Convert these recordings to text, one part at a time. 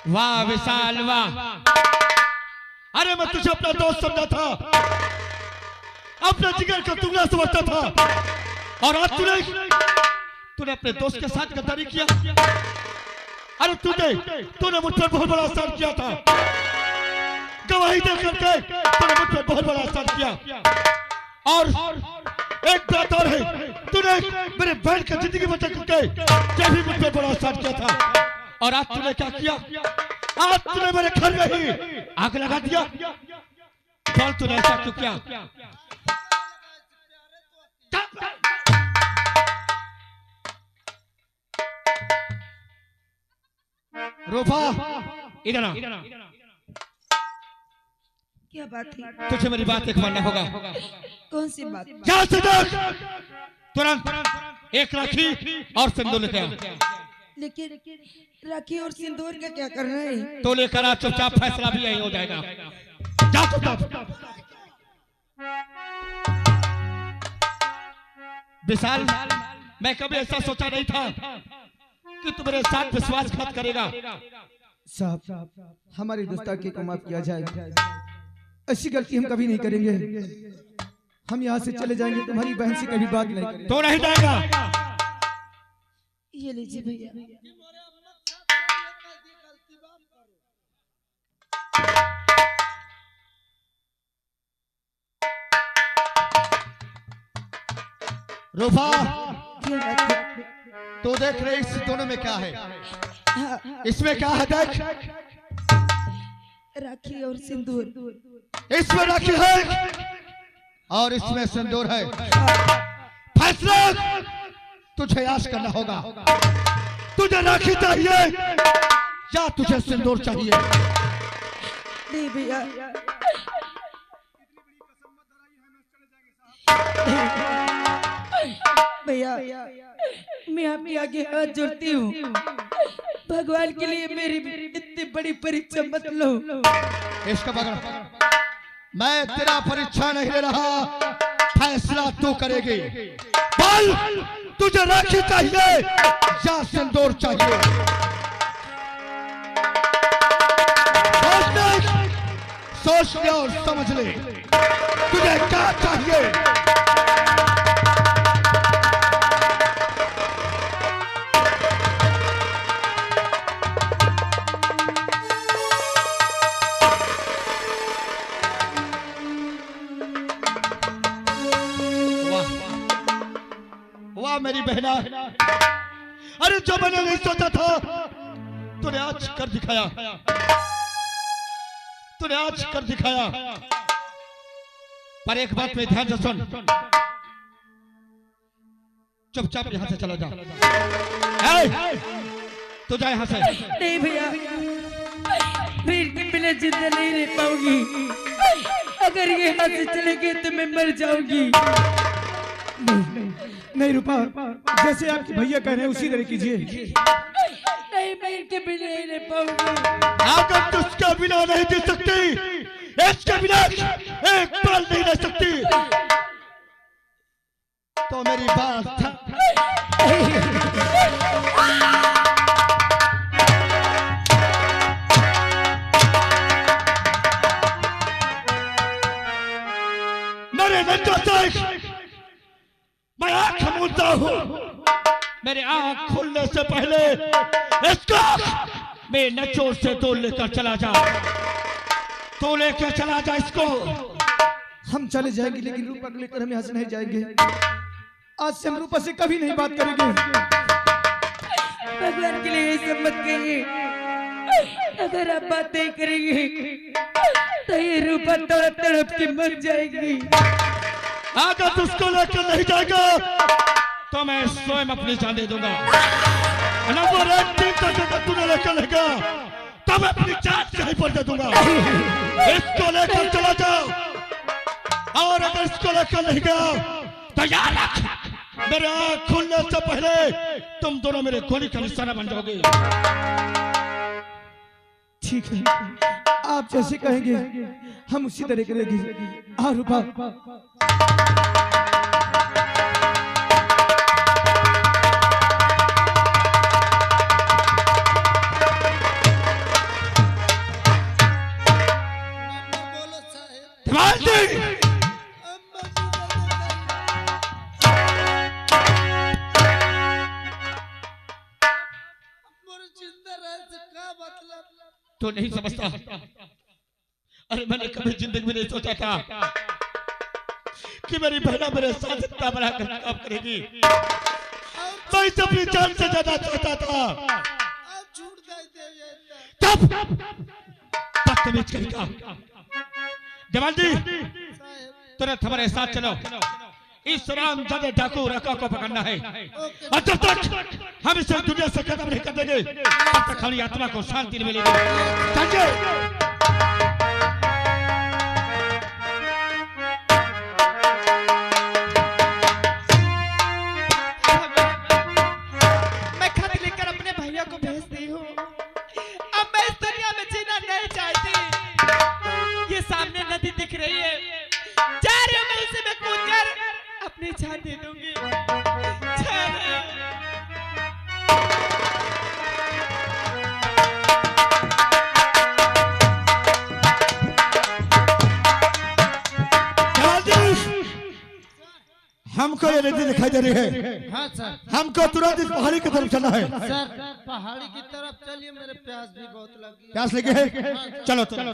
वाह विशाल वाह। अरे मैं तुझे अपना दोस्त समझा था, अपने जिगर का टुकड़ा समझता था, और आज तूने अपने दोस्त के साथ गद्दारी किया। अरे तूने मुझ पर बहुत बड़ा एहसान किया था, गवाही दे करके तूने मुझ पर बहुत बड़ा एहसान किया। और एक बात और है, तूने मेरे बहन की जिंदगी बचा करके ये भी मुझ पर बड़ा एहसान किया था। और आज तूने क्या किया? आज तूने मेरे घर में ही आग लगा दिया। बोल तूने ऐसा क्यों किया? रूपा इधर आ। क्या बात है? तुझे मेरी बात एक मानना होगा। कौन सी बात? क्या तुरंत एक राखी और सिंदूर लेके आ। लेकिन राखी और सिंदूर का क्या करना है? तो लेकर आ, चुपचाप फैसला भी यही हो जाएगा। जा चुपचाप। विशाल, मैं कभी ऐसा सोचा नहीं था कि तू मेरे साथ विश्वासघात करेगा। साहब, हमारी गुस्ताखी को माफ किया जाए, ऐसी गलती हम कभी नहीं करेंगे। हम यहाँ से चले जाएंगे, तुम्हारी बहन से कभी बात नहीं करेंगे। तो नहीं जाएगा। ये लीजिए भैया। रूपा, क्या बात है? तो देख रहे इस दोनों में क्या है? हाँ, इसमें क्या है? देख, राखी और सिंदूर। इसमें राखी है और इसमें सिंदूर है। फैसला तुझे आज करना होगा। तुझे राखी चाहिए या तुझे सिंदूर चाहिए? नहीं भैया, भैया मैं आपके आगे हाथ जोड़ती हूँ। भगवान के लिए मेरी इतनी बड़ी परीक्षा मत लो। इसका पकड़। मैं तेरा परीक्षा नहीं ले रहा, फैसला तू करेगी। बोल, तुझे राखी चाहिए या सिंदूर चाहिए? सोच ले और समझ ले, तुझे क्या चाहिए? वाह मेरी बहना, अरे जो मैंने नहीं सोचा था तूने आज कर दिखाया। तूने आज कर दिखाया। पर एक बात में ध्यान से सुन, चुपचाप यहां से चला जा। तू जा यहां से। नहीं भैया, फिर के बिना जिंदा नहीं रह पाऊंगी। अगर ये हाथ से चले गए तो मैं मर जाऊंगी। नहीं रूपा, जैसे आपके भैया कह रहे हैं उसी तरह कीजिए। नहीं, मैं इनके बिना नहीं रह पाऊंगी। अगर तू उसके बिना नहीं जी सकती, इसके बिना एक पल नहीं रह सकती, तो मेरी बात मेरे नजर से मैं आंख मूंदता हूँ। मेरे आंख खुलने से पहले इसको मेरे नचोड़ से तो लेकर चला जा। तो लेकर चला जा इसको। हम चले जाएंगे, लेकिन रूपा को लेकर हम यहाँ से नहीं जाएंगे। आज से हम रूपा से कभी नहीं बात करेंगे। भगवान के लिए सब मत कहिए। अगर आप बात नहीं करेंगे तो ये रूपा तड़प तड़प के मर जाएगी। अगर तू उसको लेकर नहीं जाएगा तो मैं स्वयं अपनी जान दे दूंगा। नंबर एक दिन तक अगर तूने लेकर लेगा तो मैं अपनी जान कहीं पर दे दूंगा। इसको लेकर चला जाओ, और अगर इसको लेकर नहीं गया तो याद रख, मेरे आँख खुलने से पहले तुम दोनों मेरे गोली का निशाना बन जाओगे। ठीक है, आप जैसे कहेंगे हम उसी तरह करेंगे। हाँ रूपा। तो नहीं समझता। अरे मैंने कभी जिंदगी में नहीं सोचा था कि मेरी बहना मेरे साथ इतना बड़ा काम करेगी। मैं इसे अपनी जान से ज्यादा चाहता था। तब बदतमीज करेगा। जवान जी तुरंत हमारे साथ चलो। इस रामजादे डाकू रका को पकड़ना है और जब तक हम इसे दुनिया से खत्म नहीं कर देंगे तब तक हमारी आत्मा को शांति नहीं मिलेगी। चलिए। अपनी जान दे दूंगी। हमको ये नदी दिखाई दे रही है। हाँ सर। हमको तुरंत इस पहाड़ी की तरफ चलना है। सर पहाड़ी की तरफ चलिए, मेरे प्यास भी बहुत लगी। प्यास लगी है? चलो चलो।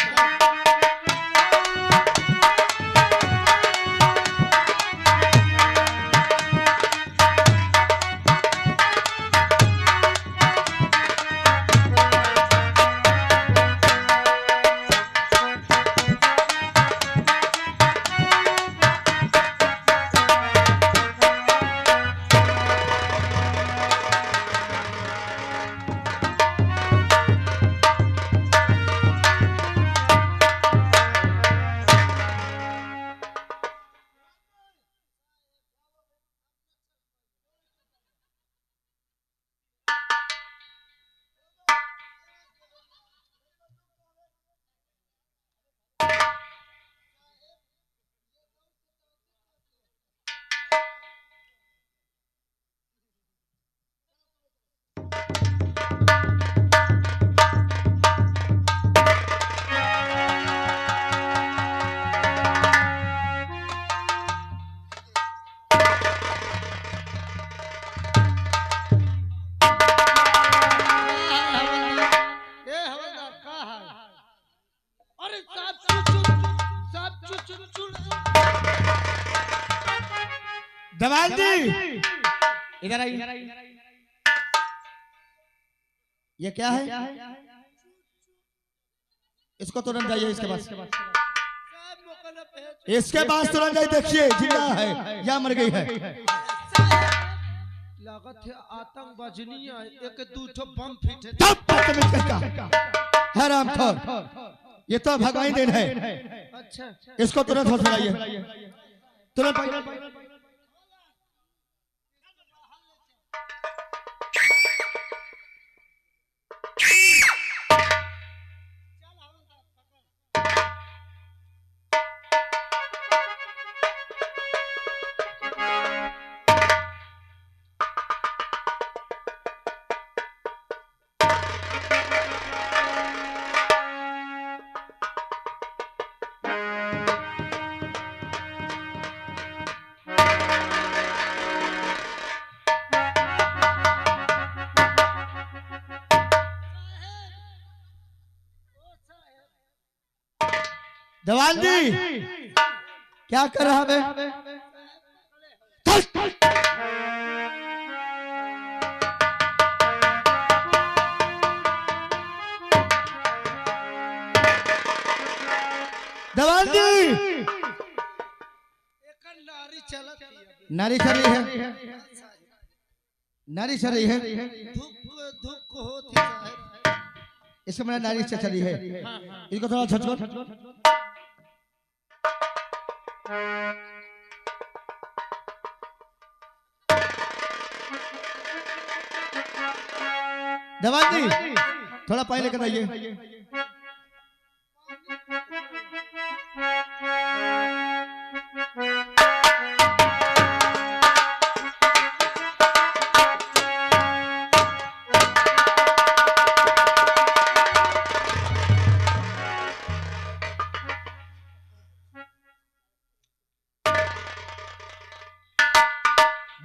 दवाल जी इधर आइए। ये क्या है? इसको तुरंत जाइए इसके पास। इसके पास तुरंत जाइए। देखिए जिंदा है या मर गई है। लागत है आतंकवादी एक दूठो बम फिट है। तब बदतमीज करता है रामखोर। ये तो भगवान देन है। अच्छा इसको तुरंत हॉस्पिटल लाइए। तुरंत जवान जी क्या कर रहा है? जवान जी नारी चल रही है। नारी चल रही है। धूप को होती है। इसको मेरा नारी से चली है। इनको थोड़ा झटको। जवान जी थोड़ा पानी लेकर आइए।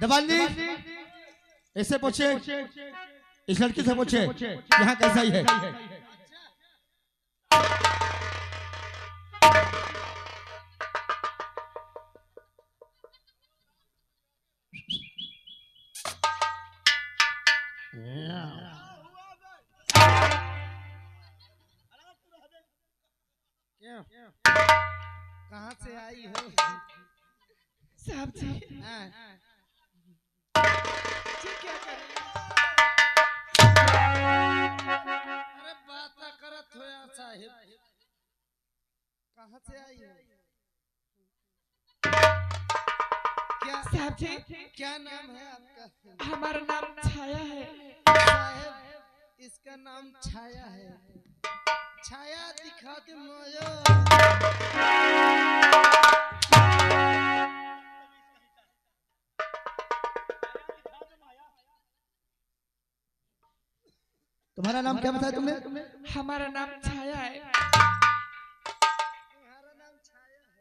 जवान जी ऐसे पूछे, इस लड़की से पूछे यहाँ कैसा ही है। क्यों कहाँ से आई हो? साहब जी हाँ। जी क्या कर रही हो? अरे बात करत हो या साहिब, कहाँ से आई हो? क्या साहब जी क्या नाम है आपका? हमारा नाम छाया है। साहिब, इसका नाम छाया है। छाया दिखा दे मोयो। तुम्हारा नाम क्या बताया तुमने? हमारा नाम छाया है। तुम्हारा नाम छाया है।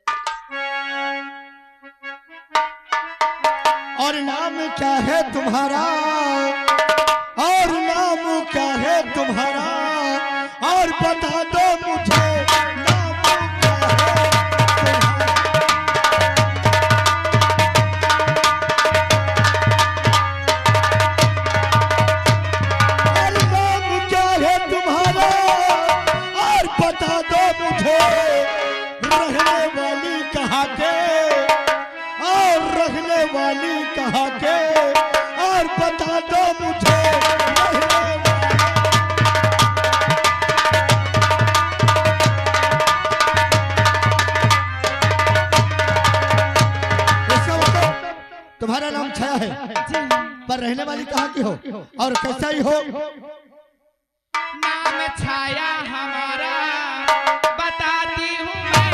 और नाम क्या है तुम्हारा? और नाम क्या है तुम्हारा? और बता दो मुझे नाम क्या है तुम्हारा? और बता दो मुझे रहने वाली कहाँ के? और रहने वाली कहाँ के? और बता दो मुझे तुम्हारा नाम छाया है, पर रहने वाली कहाँ की हो और कैसा ही हो? नाम छाया हमारा बताती हूँ मैं।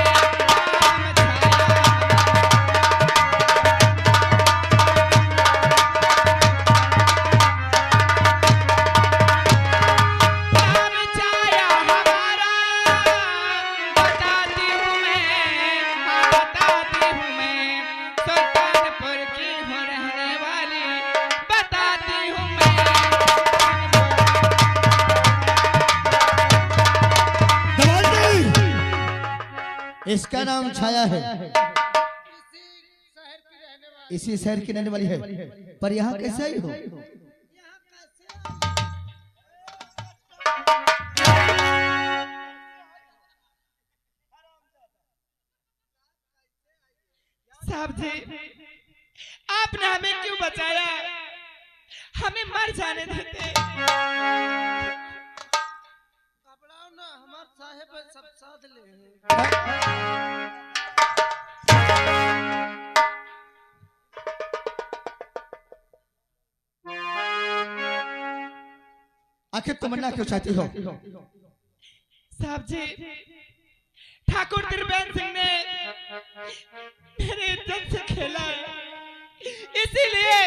नाम छाया हमारा बताती हूँ मैं। बताती हूँ मैं, सुल्तानपुर की हूँ रहने वाली, बताती हूँ मैं। इसका नाम छाया है, इसी शहर की रहने वाली। इसी शहर की रहने वाली है, पर यहाँ कैसा ही हो? यहाँ साहब जी आपने हमें क्यों बचाया? हमें मर जाने देते। घबराओ ना, हमारे साहेब सब साथ ले हैं। आखिर तमन्ना क्यों चाहती हो? साहब जी ठाकुर त्रिवेंद्र सिंह ने मेरे इज्जत से खेला है, इसीलिए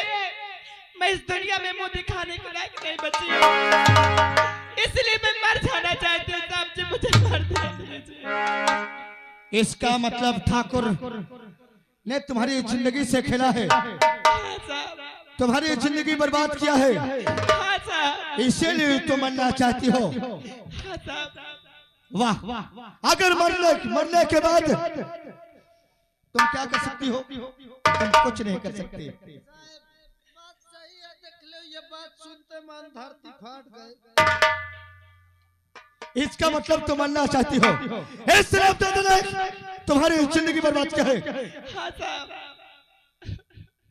मैं इस दुनिया में मुंह दिखाने के लायक नहीं बची हूँ। इसलिए मैं मर जाना चाहती हूँ। साहब जी मुझे मार दीजिए। इसका मतलब ठाकुर ने तुम्हारी जिंदगी से खेला है, हाँ साहब, तुम्हारी जिंदगी बर्बाद किया है, हाँ साहब, इसीलिए तुम मरना चाहती हो। हाँ साहब। वाह, अगर मरने के बाद तुम क्या कर सकती हो? तुम कुछ नहीं कर सकती। साहब बात सही है, देख लो ये बात सुनते मन धरती फाट गए। इसका मतलब तुम मरना चाहती हो, इसलिए तुम्हारी जिंदगी बर्बाद किया है। हाँ साहब।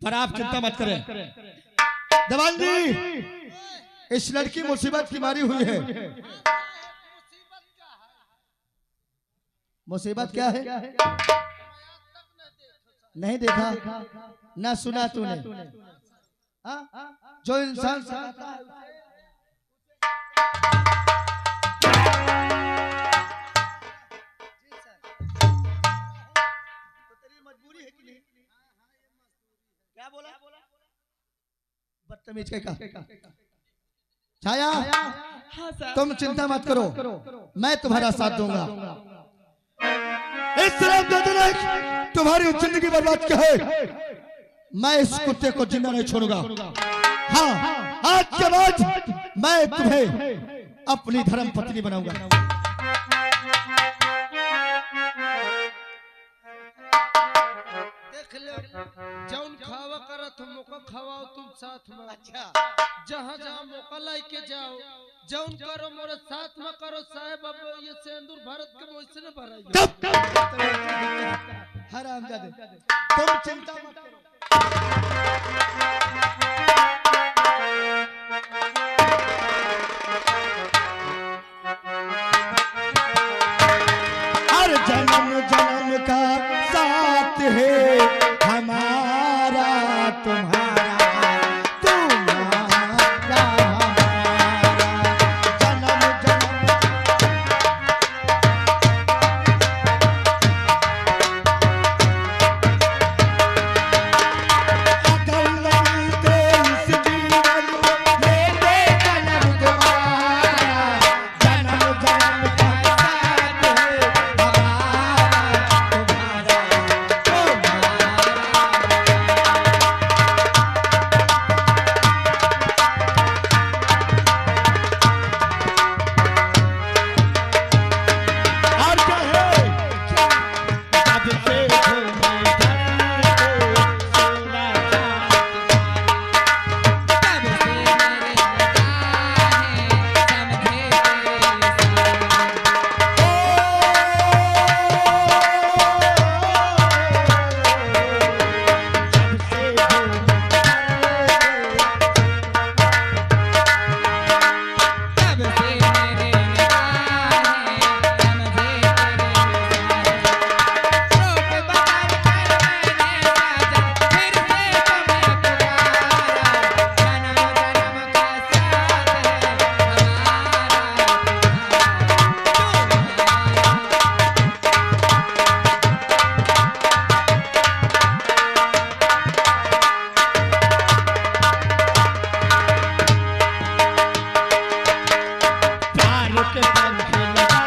पर आप चिंता मत करें दीवान जी, इस लड़की मुसीबत की मारी हुई है। मुसीबत क्या है? नहीं देखा ना सुना तूने? जो इंसान सिखाता है मजबूरी है कि नहीं? क्या बोला? बदतमीज का छाया, हाँ साहब। तुम चिंता मत करो, मैं तुम्हारा साथ दूंगा। इस तरह तुम्हारी जिंदगी बर्बाद क्या है, मैं इस कुत्ते को जिंदा नहीं छोड़ूंगा। हाँ, आज के बाद मैं तुम्हें अपनी धर्म पत्नी बनाऊंगा। जौन खावा करत हो मौका खवाओ तुम साथ में। अच्छा जहाँ जहाँ मौका लेके जाओ जौन करो मोरे साथ में करो साहेब। अब ये सिंदूर भारत के मुझसे न भराइए। हरामजादे तुम चिंता मत करो। हर जन्म जन्म का साथ है हमारा तुम्हारा तुम्हारा हमारा जन्म जन्म। अगर मिलते इस जीवन में लेते जन्म तुम्हारा जन्म जन्म का साथ है और क्या है अब से तुम्हें सोना प्यार के पंख लगा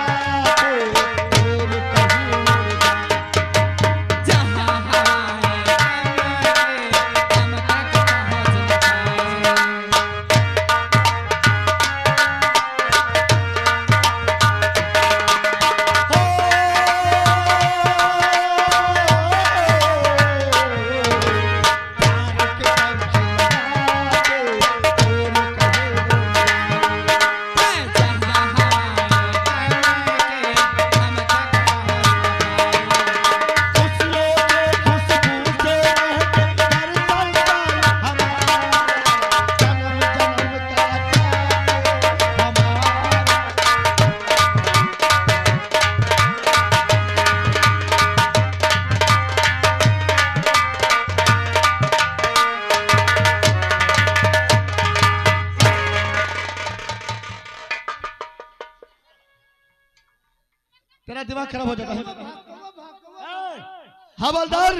के दूर कहीं उड़ जा। प्यार के पंख लगा के दूर कहीं उड़ जा। खुशियों के खुशबू से महके घर चलता हमारा जन्म जन्म का प्यार हमारा। तेरा दिमाग खराब हो जाता है। हवलदार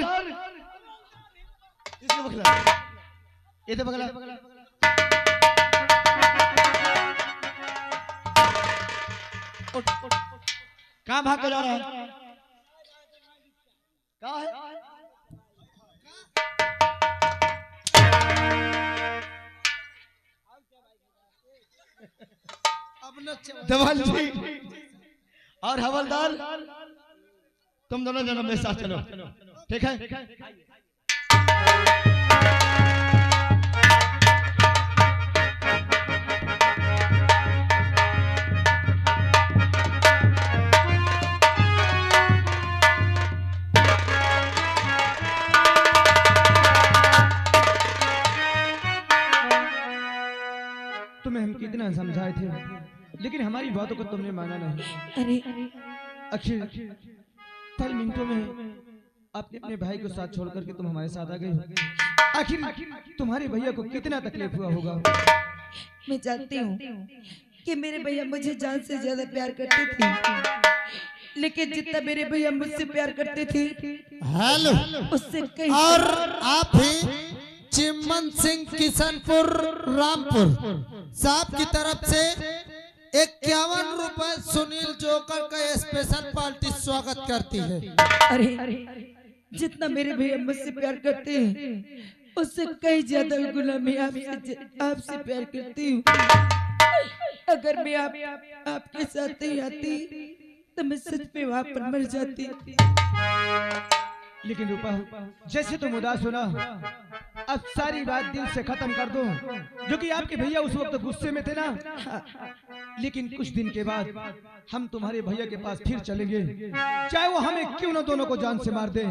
इसको पकड़ा, इधर पकड़ा। उठ, उठ, उठ। कहाँ भाग के जा रहा है? कहाँ है? अब न देवाल जी और हवलदार तुम दोनों जन मेरे साथ चलो, ठीक है? तुम्हें हम कितना समझाए थे लेकिन हमारी बातों को तुमने माना नहीं। अरे आखिर पल मिनटों में आपने अपने भाई को साथ छोड़ करके तुम हमारे साथ आ गए हो। आखिर तुम्हारे भैया को कितना तकलीफ हुआ होगा। मैं जानती हूँ कि मेरे भैया मुझे जान से ज्यादा प्यार करते थे, लेकिन जितना मेरे भैया मुझसे प्यार करते थे हेलो उससे कहीं और आप ही चिमन सिंह किशनपुर रामपुर साहब की तरफ से 51 रुपए सुनील जोकर का स्पेशल पार्टी स्वागत करती है। अरे जितना मेरे भैया मुझसे प्यार करते हैं उससे कहीं ज्यादा गुना मैं आपसे प्यार करती हूँ। अगर मैं आपके साथ नहीं आती तो मैं सच में वहां पर मर जाती। लेकिन रूपा, जैसे तुम उदास हो ना, अब सारी बात दिल से खत्म कर दो। जो कि आपके भैया उस वक्त गुस्से में थे ना, लेकिन कुछ दिन के बाद हम तुम्हारे भैया के पास फिर चलेंगे, चाहे वो हमें क्यों ना दोनों को जान से मार दे।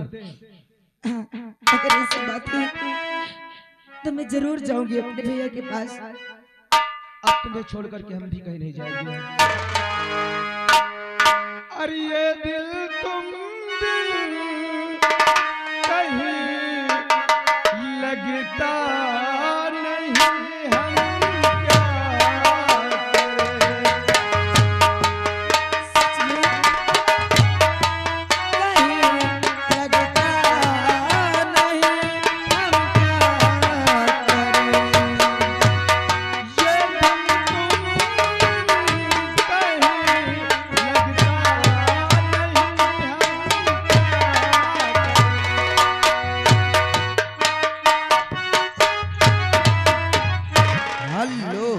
अगर ऐसी बात है तो मैं जरूर जाऊंगी अपने भैया के पास। अब तुम्हें छोड़ करके हम भी कहीं नहीं जाएंगे। अरे ये दिल तुम दिल कहीं लगता नहीं, हम क्या करें। सच में कहीं लगता नहीं, हम क्या करें। हेलो,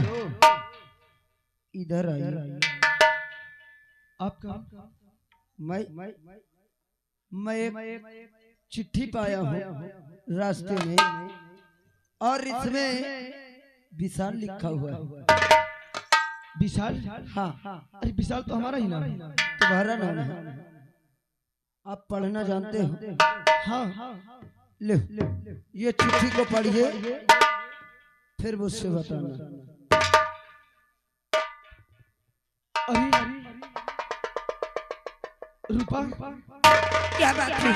इधर आइए। आपका मैं एक चिट्ठी पाया हूँ रास्ते में, और इसमें विशाल लिखा हुआ है। विशाल? हाँ, अरे विशाल तो हमारा ही नाम है। तुम्हारा नाम है। आप पढ़ना जानते हो? हाँ, ले, ये चिट्ठी को पढ़िए, फिर मुझसे बताना। अरे रूपा, क्या बात है?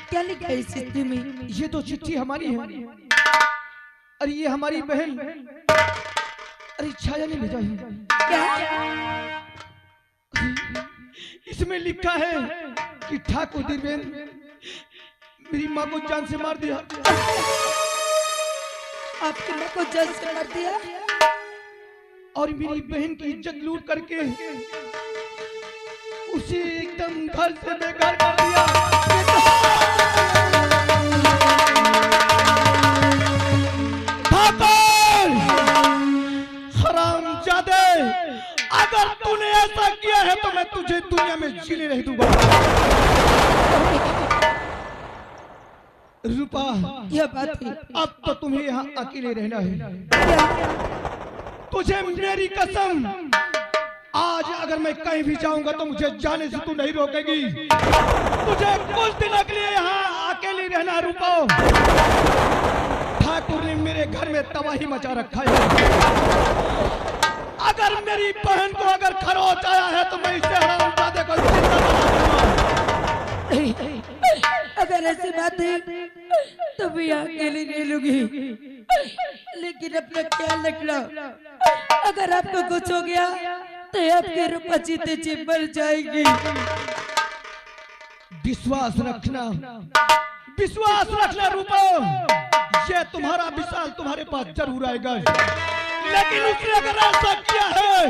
क्या लिखा है इस चिट्ठी में? ये तो चिट्ठी हमारी है। अरे ये हमारी बहन, अरे छाया ने भेजा है। क्या? इसमें लिखा है कि ठाकुर देवेंद्र मेरी माँ को जान से मार दिया। आपकी माँ को जान से मार दिया और मेरी बहन की इज्जत लूट करके उसे एकदम घर से बेघर कर दिया। ठाकुर, हरामजादे, अगर तूने ऐसा किया है तो मैं तुझे दुनिया में जीने नहीं दूंगा। रूपा, क्या बात है? अब तो तुम्हें यहाँ अकेले रहना है। तुझे मेरी कसम, आज अगर मैं कहीं भी जाऊंगा तो मुझे जाने से तू नहीं रोकेगी। तुझे कुछ दिनों के लिए यहाँ अकेली रहना। रूपा, ठाकुर ने मेरे घर में तबाही मचा रखा है। अगर मेरी बहन को अगर खरोच आया है तो मैं इसे हरामजादे को जिंदा जला दूंगा। अगर ऐसी बात है तो मैं अकेली नहीं लूंगी, लेकिन अपना ख्याल रखना। अगर आपको कुछ हो गया तो आपके रूपा जीते जी मर जाएगी। विश्वास रखना, विश्वास रखना रूपा, ये तुम्हारा विशाल तुम्हारे पास जरूर आएगा। लेकिन उसने अगर ऐसा किया है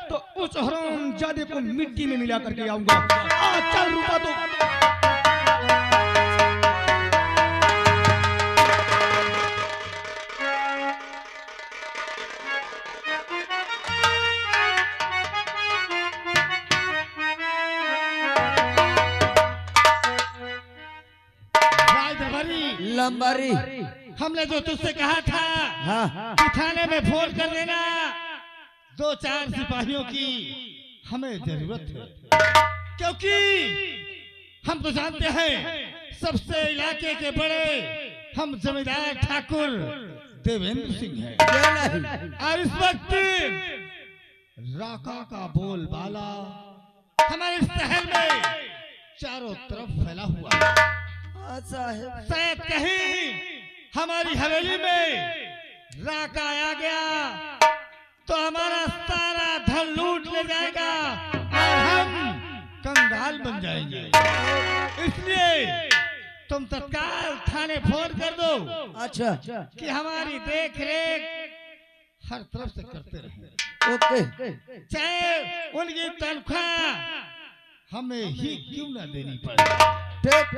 तो उस हरामजादे को मिट्टी में मिला करके आऊंगा। आज चल रूपा, तो लंबारी, हमने जो तुझसे कहा था हाँ, कि थाने में फोन कर देना, 2-4 सिपाहियों की हमें जरूरत है। क्योंकि हम तो जानते हैं सबसे इलाके के बड़े हम जमींदार ठाकुर देवेंद्र सिंह हैं। क्यों नहीं? और इस वक्त राका का बोलबाला हमारे शहर में चारों तरफ फैला हुआ है। ऐसा है। शायद कहीं हमारी हवेली में राका आ गया तो हमारा सारा धन लूट ले जाएगा और हम कंगाल बन जाएंगे। इसलिए तुम तत्काल थाने फोन कर दो अच्छा, कि हमारी देख रेख हर तरफ से करते रहे, ओके। चाहे उनकी तनख्वाह हमें ही क्यों ना देनी पड़े। ठीक,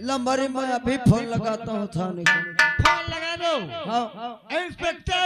लंबारी, मैं अभी फोन लगाता हूँ थाने को। फोन लगा दो। हाँ, इंस्पेक्टर